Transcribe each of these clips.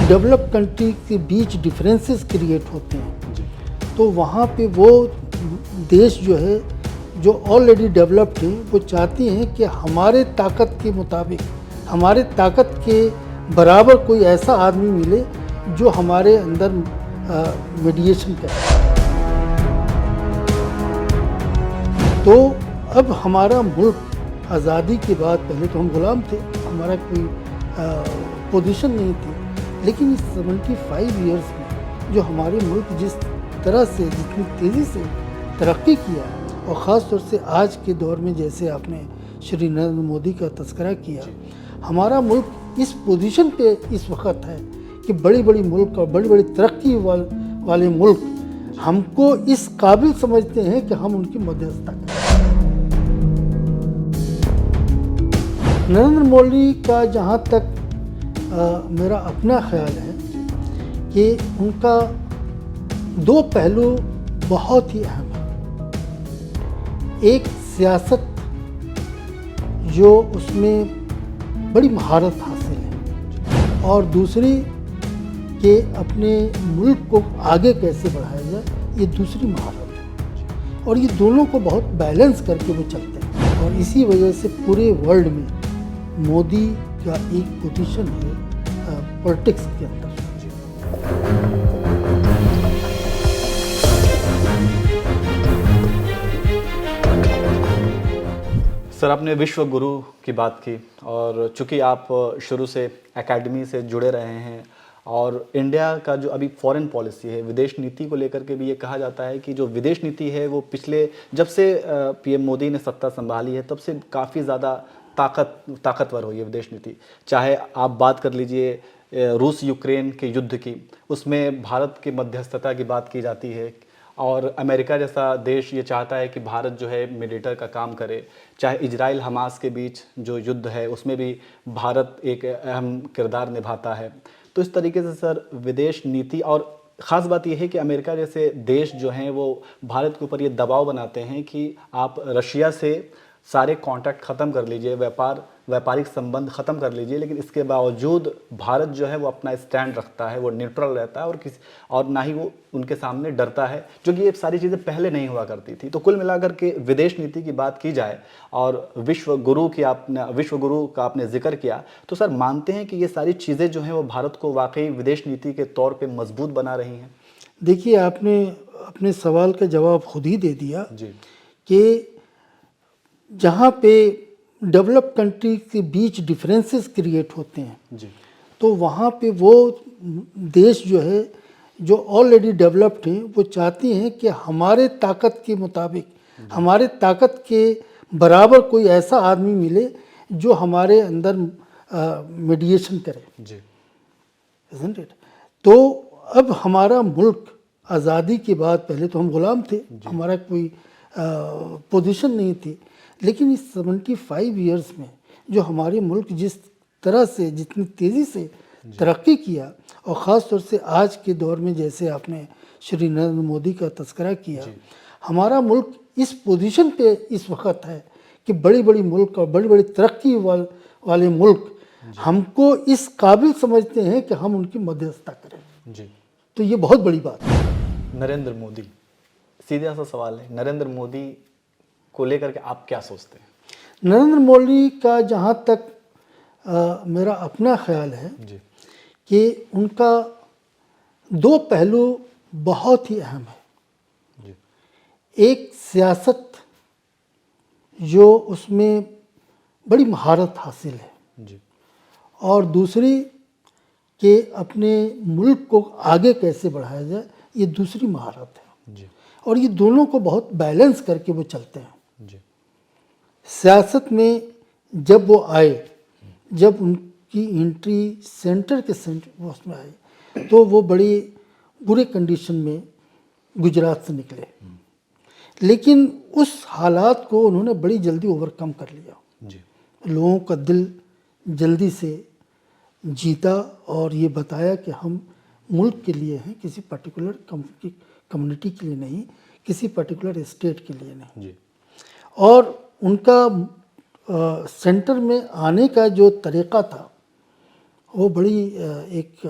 Develop country के बीच differences create होते हैं, तो वहाँ पे वो देश जो है, जो ऑलरेडी डेवलप्ड है, वो चाहती हैं कि हमारे ताकत के मुताबिक, हमारे ताकत के बराबर कोई ऐसा आदमी मिले जो हमारे अंदर मीडिएशन करे। तो अब हमारा मुल्क आज़ादी के बाद, पहले तो हम गुलाम थे, हमारा कोई पोजीशन नहीं थी, लेकिन इस 75 ईयर्स में जो हमारे मुल्क जिस तरह से, जितनी तेज़ी से तरक्की किया, और ख़ास तौर से आज के दौर में जैसे आपने श्री नरेंद्र मोदी का तज़किरा किया, हमारा मुल्क इस पोजीशन पे इस वक्त है कि बड़ी बड़ी मुल्क और बड़ी बड़ी तरक्की वाले मुल्क हमको इस काबिल समझते हैं कि हम उनकी मध्यस्थता करें। नरेंद्र मोदी का जहाँ तक मेरा अपना ख्याल है कि उनका दो पहलू बहुत ही अहम है। एक सियासत जो उसमें बड़ी महारत हासिल है, और दूसरी कि अपने मुल्क को आगे कैसे बढ़ाया जाए, ये दूसरी महारत है। और ये दोनों को बहुत बैलेंस करके वो चलते हैं, और इसी वजह से पूरे वर्ल्ड में मोदी का एक पोजीशन है पॉलिटिक्स के अंदर। सर, आपने विश्व गुरु की बात की, और चूंकि आप शुरू से एकेडमी से जुड़े रहे हैं, और इंडिया का जो अभी फॉरेन पॉलिसी है, विदेश नीति को लेकर के भी ये कहा जाता है कि जो विदेश नीति है वो पिछले, जब से पीएम मोदी ने सत्ता संभाली है तब से काफ़ी ज़्यादा ताकतवर हुई है विदेश नीति। चाहे आप बात कर लीजिए रूस यूक्रेन के युद्ध की, उसमें भारत की मध्यस्थता की बात की जाती है, और अमेरिका जैसा देश ये चाहता है कि भारत जो है मीडिएटर का काम करे। चाहे इजराइल हमास के बीच जो युद्ध है उसमें भी भारत एक अहम किरदार निभाता है। तो इस तरीके से सर विदेश नीति, और ख़ास बात यह है कि अमेरिका जैसे देश जो हैं वो भारत के ऊपर ये दबाव बनाते हैं कि आप रशिया से सारे कॉन्टैक्ट ख़त्म कर लीजिए, व्यापारिक संबंध ख़त्म कर लीजिए, लेकिन इसके बावजूद भारत जो है वो अपना स्टैंड रखता है, वो न्यूट्रल रहता है, और ना ही वो उनके सामने डरता है, जो कि ये सारी चीज़ें पहले नहीं हुआ करती थी। तो कुल मिलाकर के विदेश नीति की बात की जाए, और विश्व गुरु का आपने जिक्र किया, तो सर मानते हैं कि ये सारी चीज़ें जो हैं वो भारत को वाकई विदेश नीति के तौर पर मजबूत बना रही हैं? देखिए, आपने अपने सवाल का जवाब खुद ही दे दिया जी, कि जहाँ पे डेवलप कंट्री के बीच डिफरेंसेस क्रिएट होते हैं जी, तो वहाँ पे वो देश जो है, जो ऑलरेडी डेवलप्ड है, वो चाहती हैं कि हमारे ताकत के मुताबिक, हमारे ताकत के बराबर कोई ऐसा आदमी मिले जो हमारे अंदर मीडिएशन करे। जी, isn't it? तो अब हमारा मुल्क आज़ादी के बाद, पहले तो हम गुलाम थे, हमारा कोई पोजीशन नहीं थी, लेकिन इस 75 ईयर्स में जो हमारे मुल्क जिस तरह से, जितनी तेज़ी से तरक्की किया, और ख़ास तौर से आज के दौर में जैसे आपने श्री नरेंद्र मोदी का तज़किरा किया, हमारा मुल्क इस पोजीशन पे इस वक्त है कि बड़ी बड़ी मुल्क और बड़ी बड़ी तरक्की वाले मुल्क हमको इस काबिल समझते हैं कि हम उनकी मध्यस्थता करें। जी। तो ये बहुत बड़ी बात है। नरेंद्र मोदी, सीधा सा सवाल है, नरेंद्र मोदी को लेकर के आप क्या सोचते हैं? नरेंद्र मोदी का जहाँ तक मेरा अपना ख्याल है जी, कि उनका दो पहलू बहुत ही अहम है। जी, एक सियासत जो उसमें बड़ी महारत हासिल है, जी, और दूसरी कि अपने मुल्क को आगे कैसे बढ़ाया जाए, ये दूसरी महारत है। जी, और ये दोनों को बहुत बैलेंस करके वो चलते हैं। जी, सियासत में जब वो आए, जब उनकी एंट्री सेंटर के सेंटर उसमें आई, तो वो बड़ी बुरे कंडीशन में गुजरात से निकले, लेकिन उस हालात को उन्होंने बड़ी जल्दी ओवरकम कर लिया। जी, लोगों का दिल जल्दी से जीता, और ये बताया कि हम मुल्क के लिए हैं, किसी पर्टिकुलर कम्युनिटी के लिए नहीं, किसी पर्टिकुलर स्टेट के लिए नहीं। जी, और उनका सेंटर में आने का जो तरीक़ा था वो बड़ी एक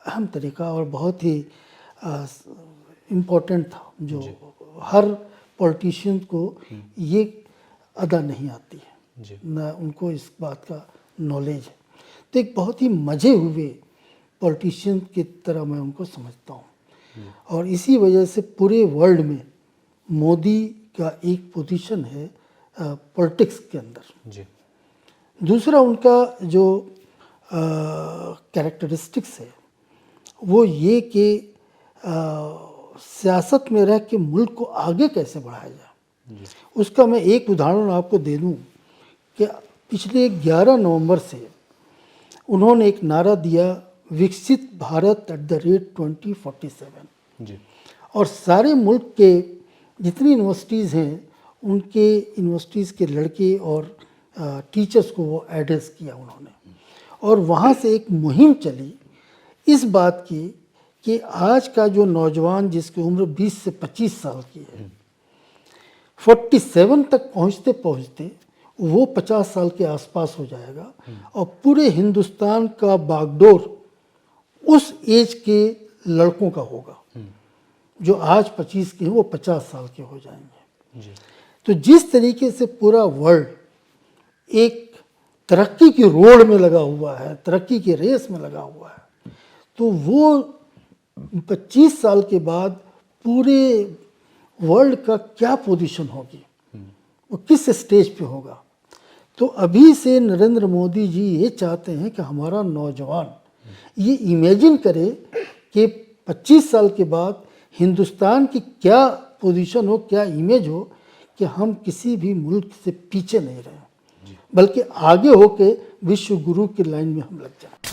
अहम तरीका और बहुत ही इम्पोर्टेंट था, जो हर पॉलिटिशियन को ये अदा नहीं आती है, न उनको इस बात का नॉलेज है। तो एक बहुत ही मजे हुए पॉलिटिशियन की तरह मैं उनको समझता हूँ, और इसी वजह से पूरे वर्ल्ड में मोदी का एक पोजीशन है पॉलिटिक्स के अंदर। जी। दूसरा उनका जो कैरेक्टरिस्टिक्स है वो ये कि सियासत में रह के मुल्क को आगे कैसे बढ़ाया जाए। उसका मैं एक उदाहरण आपको दे दूं कि पिछले 11 नवंबर से उन्होंने एक नारा दिया, विकसित भारत @2047। जी। और सारे मुल्क के जितनी यूनिवर्सिटीज़ हैं उनके यूनिवर्सिटीज़ के लड़के और टीचर्स को वो एड्रेस किया उन्होंने, और वहाँ से एक मुहिम चली इस बात की कि आज का जो नौजवान जिसकी उम्र 20 से 25 साल की है, 47 तक पहुँचते पहुँचते वो 50 साल के आसपास हो जाएगा, और पूरे हिंदुस्तान का बागडोर उस एज के लड़कों का होगा। जो आज 25 के हैं वो 50 साल के हो जाएंगे। जी। तो जिस तरीके से पूरा वर्ल्ड एक तरक्की की रोड में लगा हुआ है, तरक्की की रेस में लगा हुआ है, तो वो 25 साल के बाद पूरे वर्ल्ड का क्या पोजीशन होगी, वो किस स्टेज पे होगा। तो अभी से नरेंद्र मोदी जी ये चाहते हैं कि हमारा नौजवान ये इमेजिन करे कि 25 साल के बाद हिंदुस्तान की क्या पोजीशन हो, क्या इमेज हो, कि हम किसी भी मुल्क से पीछे नहीं रहे, बल्कि आगे होके विश्व गुरु की लाइन में हम लग जाएं।